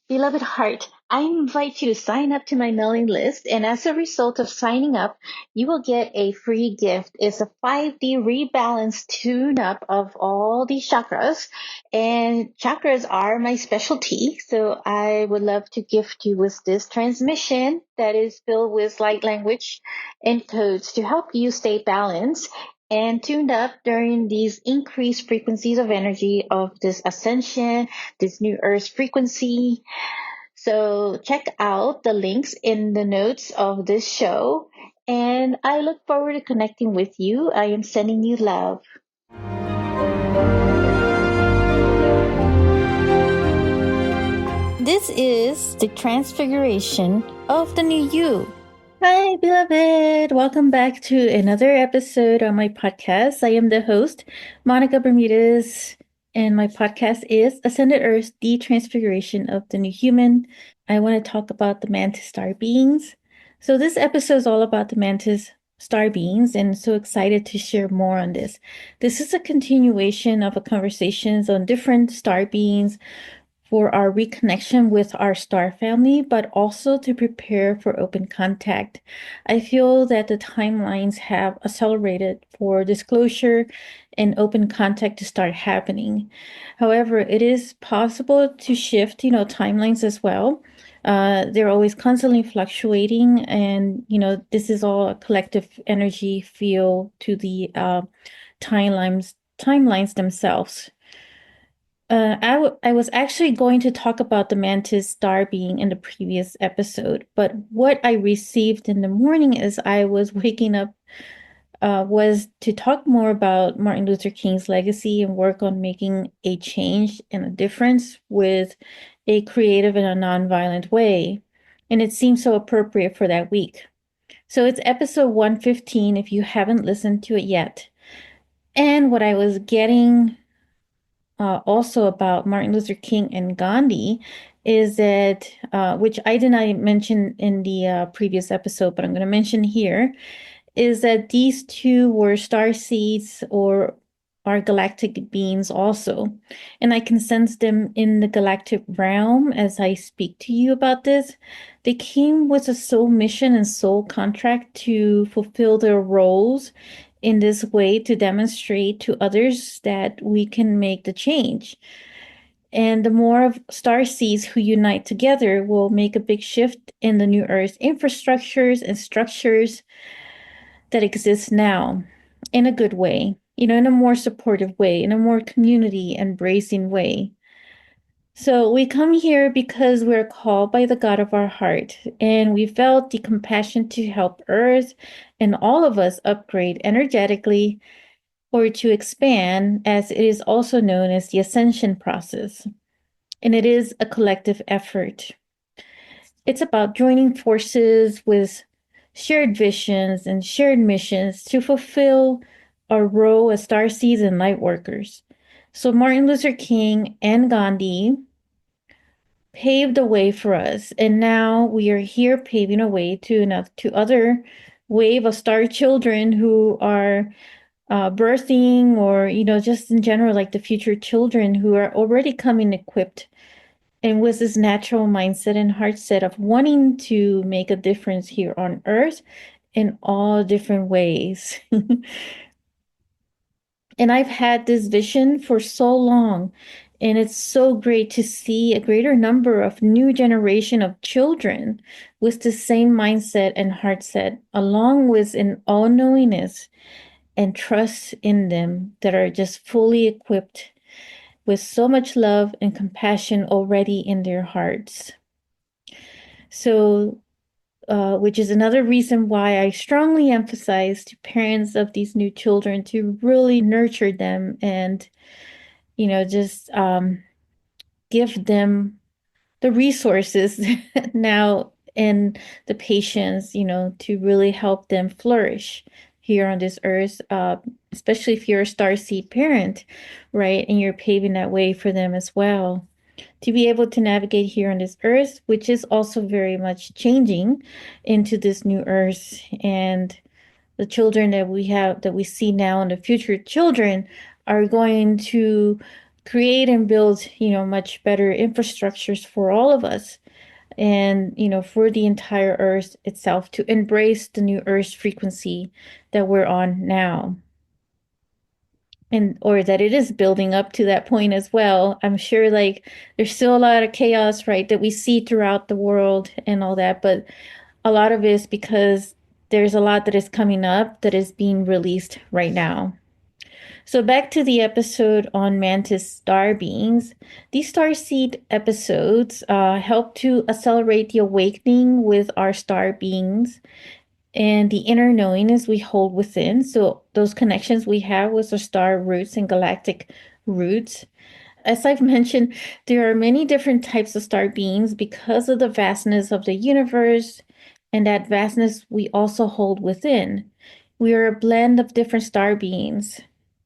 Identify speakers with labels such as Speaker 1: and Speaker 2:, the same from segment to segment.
Speaker 1: Beloved heart, I invite you to sign up to my mailing list, and as a result of signing up, you will get a free gift. It's a 5D rebalance tune up of all these chakras, and chakras are my specialty. So I would love to gift you with this transmission that is filled with light language and codes to help you stay balanced and tuned up during these increased frequencies of energy of this ascension, this new earth frequency. So check out the links in the notes of this show. And I look forward to connecting with you. I am sending you love.
Speaker 2: This is the transfiguration of the new you.
Speaker 1: Hi, beloved. Welcome back to another episode on my podcast. I am the host, Monica Bermudez, and my podcast is Ascended Earth, the Transfiguration of the New Human. I want to talk about the Mantis star beings. So this episode is all about the Mantis star beings, and so excited to share more on this. This is a continuation of a conversations on different star beings for our reconnection with our star family, but also to prepare for open contact. I feel that the timelines have accelerated for disclosure and open contact to start happening. However, it is possible to shift, timelines as well. They're always constantly fluctuating, and this is all a collective energy feel to the timelines themselves. I was actually going to talk about the Mantis star being in the previous episode, but what I received in the morning as I was waking up was to talk more about Martin Luther King's legacy and work on making a change and a difference with a creative and a nonviolent way. And it seems so appropriate for that week. So it's episode 115 if you haven't listened to it yet. And what I was getting also about Martin Luther King and Gandhi is that, which I did not mention in the previous episode, but I'm going to mention here, is that these two were star seeds or are galactic beings also. And I can sense them in the galactic realm as I speak to you about this. They came with a soul mission and soul contract to fulfill their roles in this way to demonstrate to others that we can make the change. And the more of star seeds who unite together will make a big shift in the new Earth infrastructures and structures that exist now in a good way, in a more supportive way, in a more community embracing way. So we come here because we're called by the God of our heart, and we felt the compassion to help Earth and all of us upgrade energetically or to expand, as it is also known as the ascension process. And it is a collective effort. It's about joining forces with shared visions and shared missions to fulfill our role as starseeds and light workers. So Martin Luther King and Gandhi paved the way for us, and now we are here paving a way to other wave of star children who are birthing, or just in general, like the future children who are already coming equipped and with this natural mindset and heart set of wanting to make a difference here on earth in all different ways. And I've had this vision for so long, and it's so great to see a greater number of new generation of children with the same mindset and heart set, along with an all-knowingness and trust in them, that are just fully equipped with so much love and compassion already in their hearts. So, which is another reason why I strongly emphasize to parents of these new children to really nurture them and, just give them the resources now and the patience, to really help them flourish here on this earth, especially if you're a starseed parent, right? And you're paving that way for them as well to be able to navigate here on this earth, which is also very much changing into this new earth. And the children that we have, that we see now, and the future children are going to create and build, much better infrastructures for all of us and, for the entire Earth itself to embrace the new Earth frequency that we're on now. And or that it is building up to that point as well. I'm sure like there's still a lot of chaos, right, that we see throughout the world and all that, but a lot of it is because there's a lot that is coming up that is being released right now. So back to the episode on Mantis star beings. These starseed episodes help to accelerate the awakening with our star beings and the inner knowingness we hold within. So those connections we have with our star roots and galactic roots. As I've mentioned, there are many different types of star beings because of the vastness of the universe, and that vastness we also hold within. We are a blend of different star beings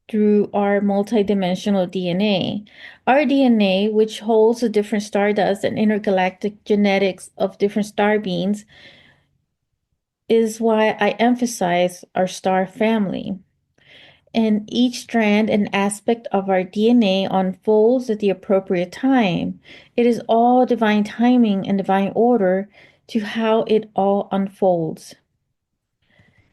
Speaker 1: through our multidimensional DNA. Our DNA, which holds the different stardust and intergalactic genetics of different star beings, is why I emphasize our star family. And each strand and aspect of our DNA unfolds at the appropriate time. It is all divine timing and divine order to how it all unfolds.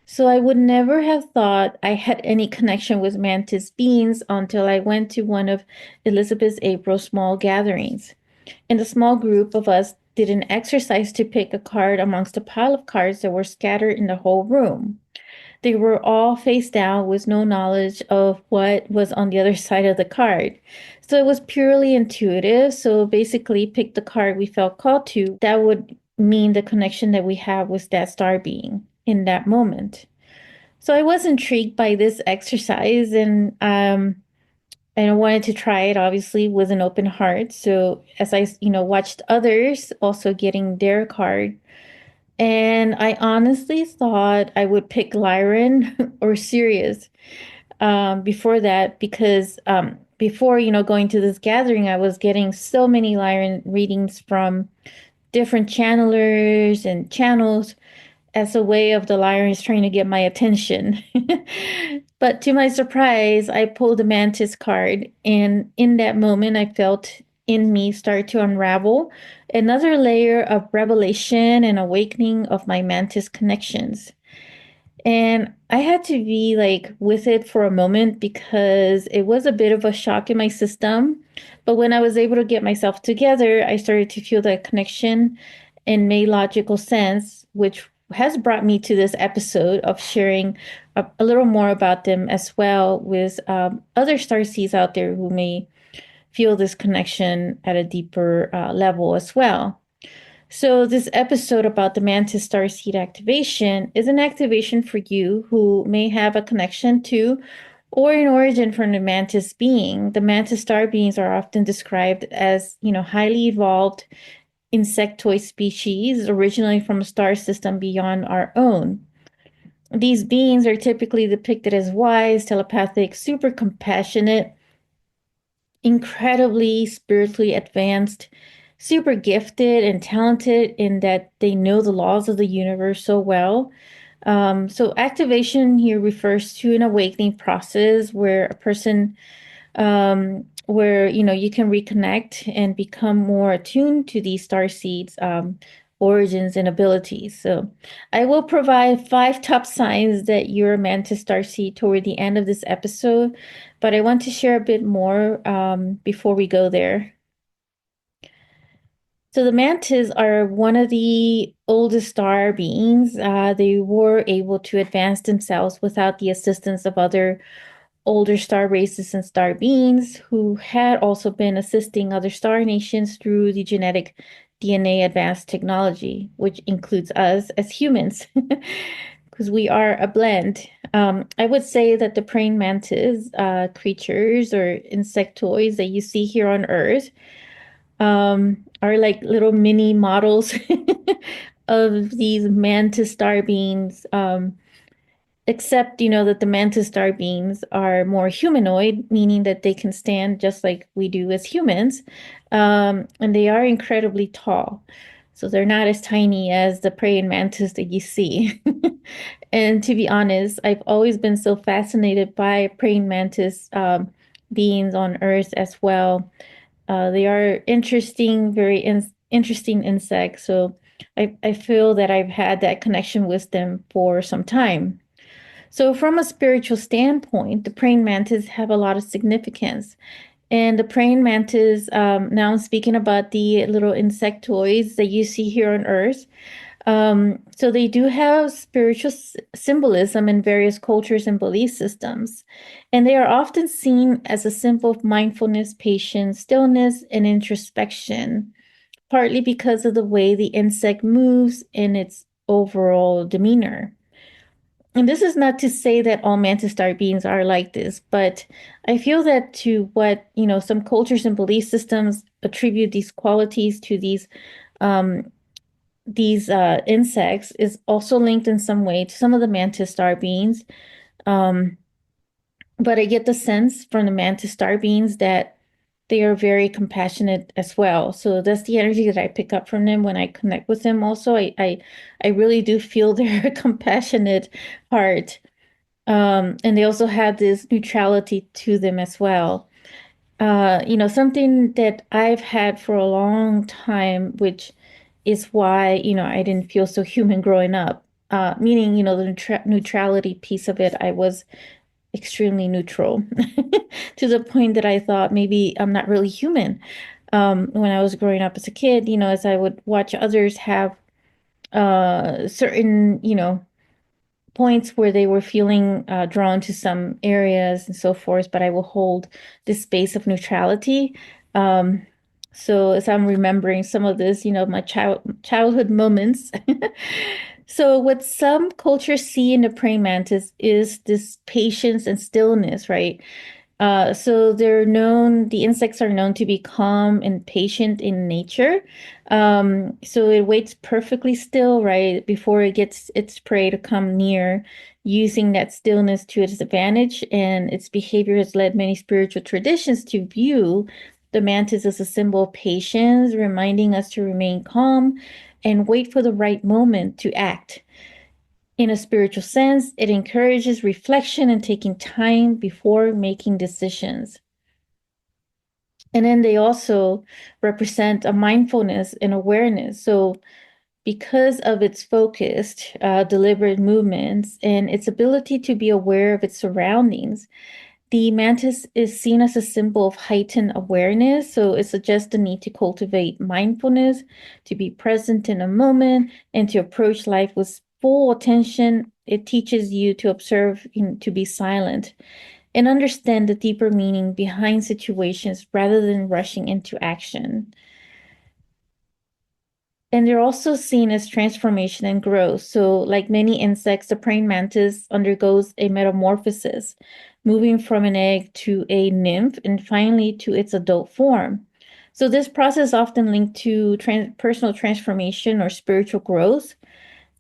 Speaker 1: So I would never have thought I had any connection with mantis beings until I went to one of Elizabeth April's small gatherings. And the small group of us did an exercise to pick a card amongst a pile of cards that were scattered in the whole room. They were all face down with no knowledge of what was on the other side of the card. So it was purely intuitive. So basically, pick the card we felt called to. That would mean the connection that we have with that star being in that moment. So I was intrigued by this exercise and I wanted to try it obviously with an open heart. So as I, watched others also getting their card, and I honestly thought I would pick Lyran or Sirius before that because before, going to this gathering, I was getting so many Lyran readings from different channelers and channels as a way of the Lyrans trying to get my attention. But to my surprise, I pulled the Mantis card, and in that moment, I felt in me start to unravel another layer of revelation and awakening of my Mantis connections. And I had to be like with it for a moment because it was a bit of a shock in my system. But when I was able to get myself together, I started to feel that connection and made logical sense, which has brought me to this episode of sharing a little more about them as well with other starseeds out there who may feel this connection at a deeper level as well. So, this episode about the Mantis Starseed activation is an activation for you who may have a connection to or an origin from the Mantis being. The Mantis star beings are often described as, highly evolved insectoid species originally from a star system beyond our own. These beings are typically depicted as wise, telepathic, super compassionate, incredibly spiritually advanced, super gifted and talented in that they know the laws of the universe so well. So activation here refers to an awakening process where a person where you can reconnect and become more attuned to these star seeds origins and abilities. So I will provide 5 top signs that you're a mantis star seed toward the end of this episode, but I want to share a bit more before we go there. So the mantis are one of the oldest star beings. They were able to advance themselves without the assistance of other older star races and star beings who had also been assisting other star nations through the genetic DNA advanced technology, which includes us as humans, because we are a blend. I would say that the praying mantis creatures or insectoids that you see here on Earth are like little mini models of these mantis star beings. Except, that the mantis star beings are more humanoid, meaning that they can stand just like we do as humans. And they are incredibly tall. So they're not as tiny as the praying mantis that you see. And to be honest, I've always been so fascinated by praying mantis beings on Earth as well. They are interesting, very interesting insects. So I feel that I've had that connection with them for some time. So, from a spiritual standpoint, the praying mantis have a lot of significance. And the praying mantis, now I'm speaking about the little insectoids that you see here on Earth. So they do have spiritual symbolism in various cultures and belief systems. And they are often seen as a symbol of mindfulness, patience, stillness, and introspection, partly because of the way the insect moves and its overall demeanor. And this is not to say that all mantis star beings are like this, but I feel that to what, some cultures and belief systems attribute these qualities to um, these insects is also linked in some way to some of the mantis star beings. Um, but I get the sense from the mantis star beings that they are very compassionate as well. So that's the energy that I pick up from them when I connect with them. Also, I really do feel their compassionate heart. And they also have this neutrality to them as well. Something that I've had for a long time, which is why, I didn't feel so human growing up. Meaning, the neutrality piece of it, I was extremely neutral to the point that I thought maybe I'm not really human. When I was growing up as a kid, as I would watch others have certain, points where they were feeling drawn to some areas and so forth, but I will hold this space of neutrality. Um, so as I'm remembering some of this, my childhood moments. So what some cultures see in the praying mantis is this patience and stillness, right? So the insects are known to be calm and patient in nature. So it waits perfectly still, right, before it gets its prey to come near, using that stillness to its advantage. And its behavior has led many spiritual traditions to view the mantis as a symbol of patience, reminding us to remain calm and wait for the right moment to act. In a spiritual sense, it encourages reflection and taking time before making decisions. And then they also represent a mindfulness and awareness. So, because of its focused, deliberate movements and its ability to be aware of its surroundings, the mantis is seen as a symbol of heightened awareness. So, it suggests the need to cultivate mindfulness, to be present in a moment, and to approach life with full attention. It teaches you to observe, to be silent and understand the deeper meaning behind situations rather than rushing into action. And they're also seen as transformation and growth. So, like many insects, the praying mantis undergoes a metamorphosis, moving from an egg to a nymph and finally to its adult form. So, this process is often linked to personal transformation or spiritual growth.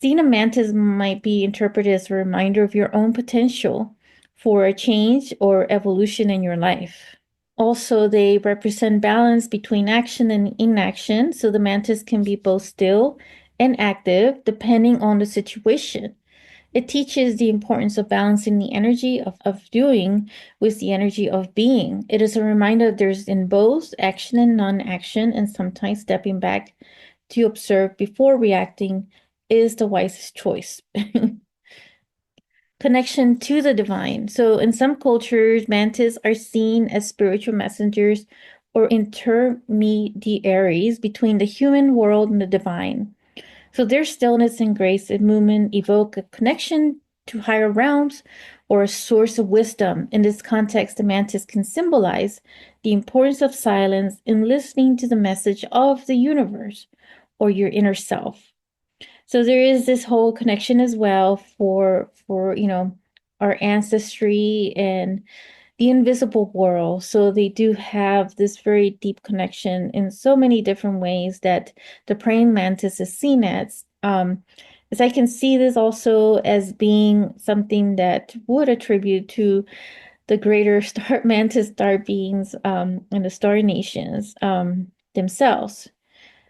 Speaker 1: Seeing a mantis might be interpreted as a reminder of your own potential for a change or evolution in your life. Also, they represent balance between action and inaction, so the mantis can be both still and active depending on the situation. It teaches the importance of balancing the energy of doing with the energy of being. It is a reminder that there's in both action and non-action, and sometimes stepping back to observe before reacting is the wisest choice. Connection to the divine. So, in some cultures, mantis are seen as spiritual messengers or intermediaries between the human world and the divine. So, their stillness and grace and movement evoke a connection to higher realms or a source of wisdom. In this context, the mantis can symbolize the importance of silence in listening to the message of the universe or your inner self. So there is this whole connection as well for our ancestry and the invisible world. So they do have this very deep connection in so many different ways that the praying mantis is seen as I can see this also as being something that would attribute to the greater star mantis star beings and the star nations themselves.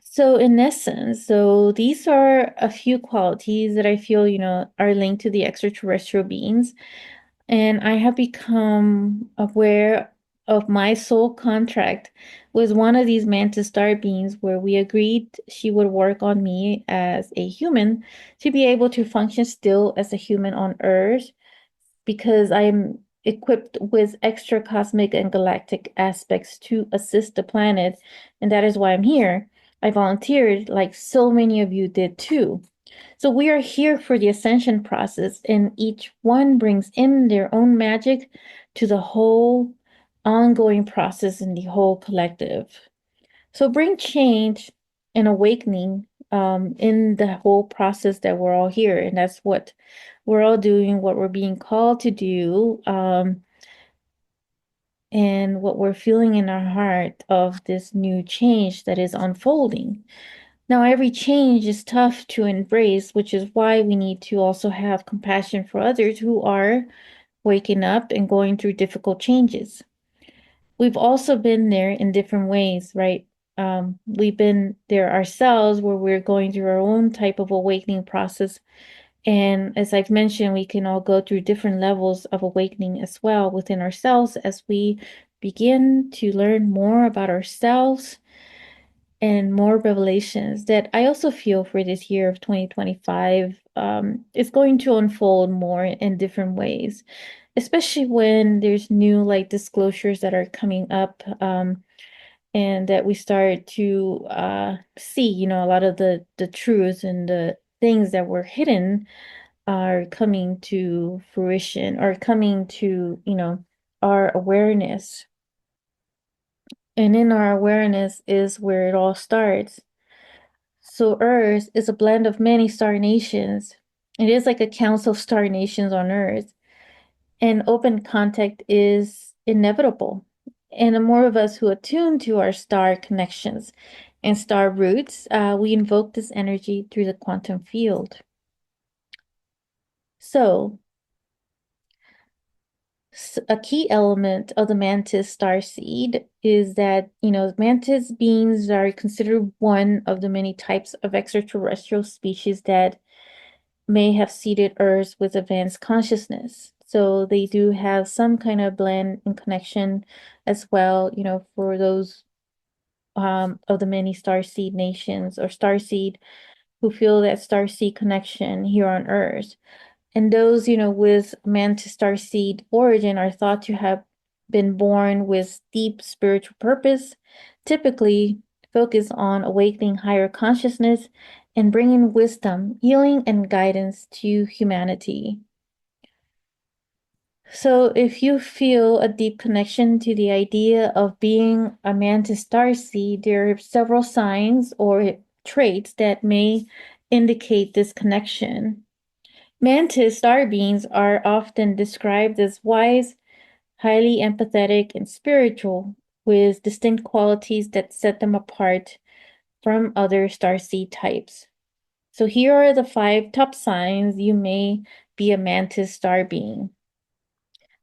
Speaker 1: So in essence, so these are a few qualities that I feel, are linked to the extraterrestrial beings. And I have become aware of my soul contract with one of these Mantis star beings where we agreed she would work on me as a human to be able to function still as a human on Earth because I'm equipped with extra cosmic and galactic aspects to assist the planet, and that is why I'm here. I volunteered like so many of you did too. So we are here for the ascension process, and each one brings in their own magic to the whole ongoing process in the whole collective. So bring change and awakening in the whole process that we're all here, and that's what we're all doing, what we're being called to do, and what we're feeling in our heart of this new change that is unfolding. Now, every change is tough to embrace, which is why we need to also have compassion for others who are waking up and going through difficult changes. We've also been there in different ways, right? We've been there ourselves where we're going through our own type of awakening process. And as I've mentioned, we can all go through different levels of awakening as well within ourselves as we begin to learn more about ourselves and more revelations that I also feel for this year of 2025 is going to unfold more in different ways, especially when there's new like disclosures that are coming up and that we start to see, a lot of the truths and the things that were hidden are coming to fruition or coming to, our awareness. And in our awareness is where it all starts. So Earth is a blend of many star nations. It is like a council of star nations on Earth. And open contact is inevitable. And the more of us who attune to our star connections and star roots, we invoke this energy through the quantum field. So, a key element of the Mantis starseed is that, Mantis beings are considered one of the many types of extraterrestrial species that may have seeded Earth with advanced consciousness. So they do have some kind of blend and connection as well, for those of the many starseed nations or starseed who feel that starseed connection here on Earth. And those, with Mantis starseed origin are thought to have been born with deep spiritual purpose, typically focus on awakening higher consciousness and bringing wisdom, healing, and guidance to humanity. So, if you feel a deep connection to the idea of being a Mantis starseed, there are several signs or traits that may indicate this connection. Mantis star beings are often described as wise, highly empathetic, and spiritual, with distinct qualities that set them apart from other starseed types. So here are the 5 top signs you may be a Mantis star being.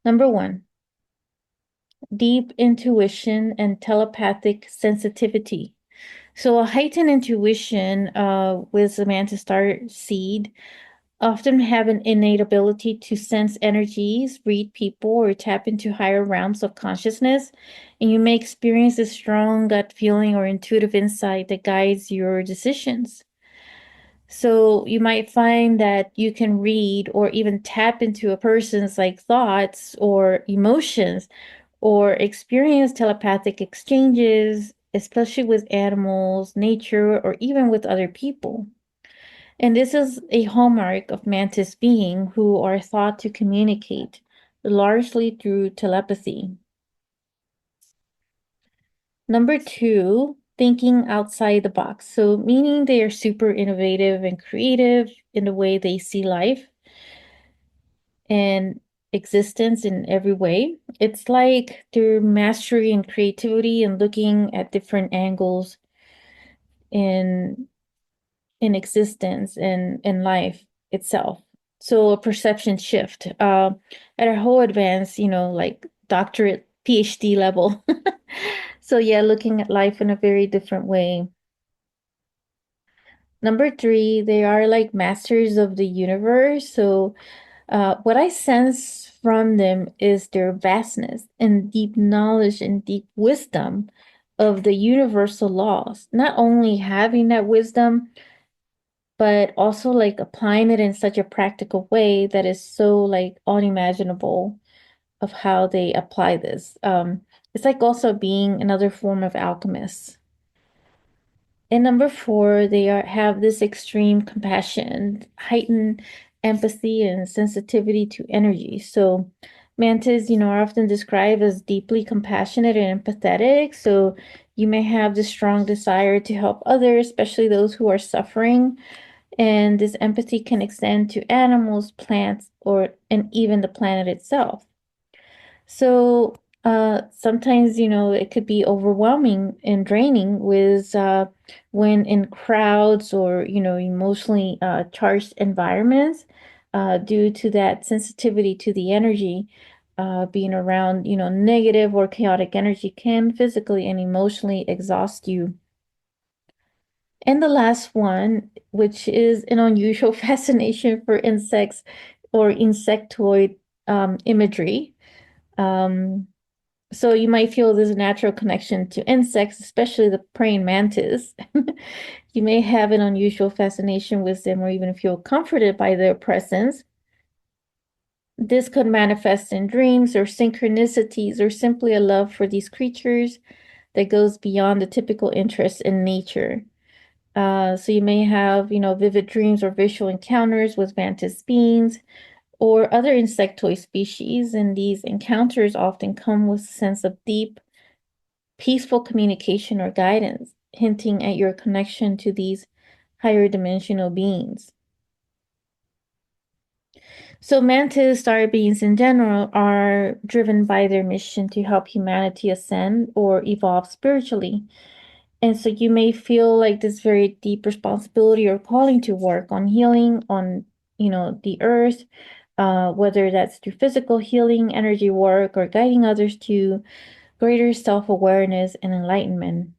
Speaker 1: Number 1, deep intuition and telepathic sensitivity. So a heightened intuition with the Mantis star seed often have an innate ability to sense energies, read people, or tap into higher realms of consciousness. And you may experience a strong gut feeling or intuitive insight that guides your decisions. So you might find that you can read or even tap into a person's like thoughts or emotions or experience telepathic exchanges, especially with animals, nature, or even with other people. And this is a hallmark of Mantis being who are thought to communicate largely through telepathy. Number 2, thinking outside the box. So, meaning they are super innovative and creative in the way they see life and existence in every way. It's like their mastery and creativity and looking at different angles in existence and in life itself. So a perception shift at a whole advanced, like doctorate, PhD level. So yeah, looking at life in a very different way. Number 3, they are like masters of the universe. So What I sense from them is their vastness and deep knowledge and deep wisdom of the universal laws. Not only having that wisdom, but also like applying it in such a practical way that is so like unimaginable of how they apply this. It's like also being another form of alchemist. And number four, have this extreme compassion, heightened empathy, and sensitivity to energy. So, mantis, are often described as deeply compassionate and empathetic. So, you may have this strong desire to help others, especially those who are suffering. And this empathy can extend to animals, plants, and even the planet itself. So sometimes, it could be overwhelming and draining when in crowds or, emotionally charged environments due to that sensitivity to the energy. Being around, negative or chaotic energy can physically and emotionally exhaust you. And the last one, which is an unusual fascination for insects or insectoid imagery. Um, so you might feel there's a natural connection to insects, especially the praying mantis. You may have an unusual fascination with them or even feel comforted by their presence. This could manifest in dreams or synchronicities or simply a love for these creatures that goes beyond the typical interest in nature. So you may have, vivid dreams or visual encounters with mantis beings or other insectoid species, and these encounters often come with a sense of deep peaceful communication or guidance, hinting at your connection to these higher dimensional beings. So, mantis star beings in general are driven by their mission to help humanity ascend or evolve spiritually. And so, you may feel like this very deep responsibility or calling to work on healing on, the earth, whether that's through physical healing, energy work, or guiding others to greater self awareness and enlightenment.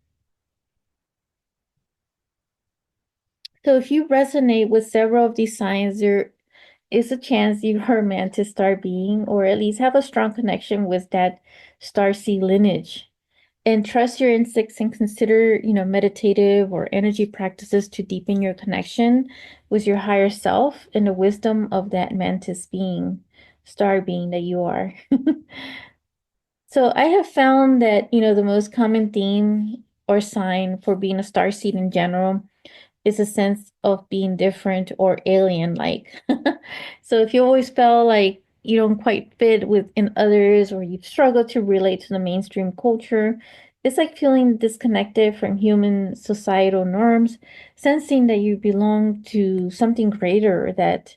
Speaker 1: So if you resonate with several of these signs, there is a chance you are meant to start being, or at least have a strong connection with that starseed lineage. And trust your instincts and consider, meditative or energy practices to deepen your connection with your higher self and the wisdom of that mantis being, star being that you are. So I have found that, the most common theme or sign for being a starseed in general is a sense of being different or alien like. So if you always felt like you don't quite fit within others or you struggle to relate to the mainstream culture, it's like feeling disconnected from human societal norms, sensing that you belong to something greater, that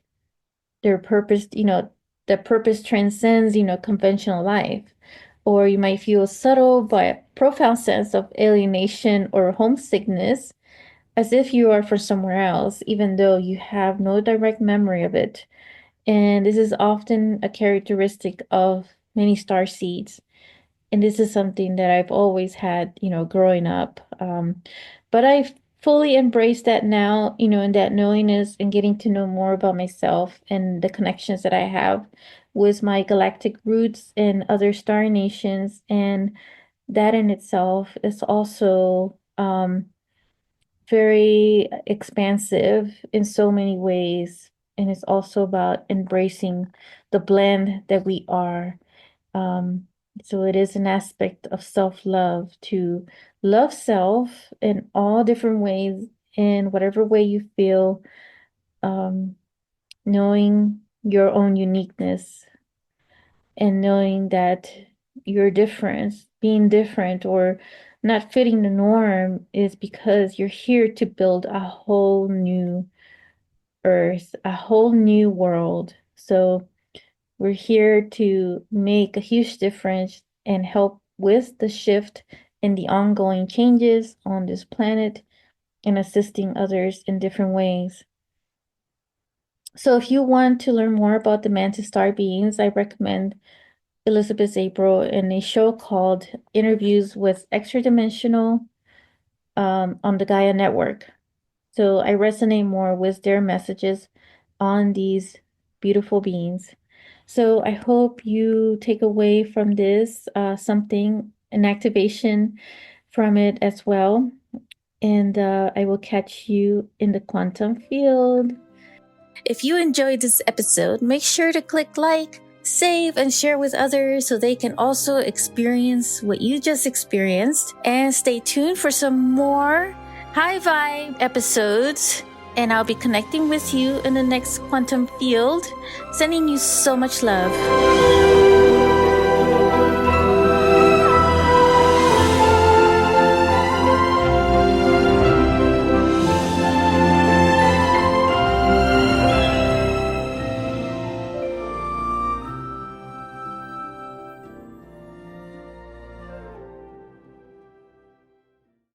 Speaker 1: their purpose, the purpose transcends, conventional life. Or you might feel a subtle but profound sense of alienation or homesickness as if you are from somewhere else, even though you have no direct memory of it. And this is often a characteristic of many star seeds. And this is something that I've always had, growing up. But I've fully embraced that now, and that knowingness and getting to know more about myself and the connections that I have with my galactic roots and other star nations. And that in itself is also very expansive in so many ways. And it's also about embracing the blend that we are. Um, so it is an aspect of self-love to love self in all different ways, in whatever way you feel, um, knowing your own uniqueness and knowing that you're different, being different or not fitting the norm is because you're here to build a whole new earth, a whole new world. So we're here to make a huge difference and help with the shift and the ongoing changes on this planet and assisting others in different ways. So if you want to learn more about the mantis star beings, I recommend Elizabeth April in a show called Interviews with Extra Dimensional on the Gaia Network. So I resonate more with their messages on these beautiful beings. So I hope you take away from this something, an activation from it as well. And I will catch you in the quantum field.
Speaker 2: If you enjoyed this episode, make sure to click like, save, and share with others so they can also experience what you just experienced. And stay tuned for some more high vibe episodes. And I'll be connecting with you in the next quantum field. Sending you so much love.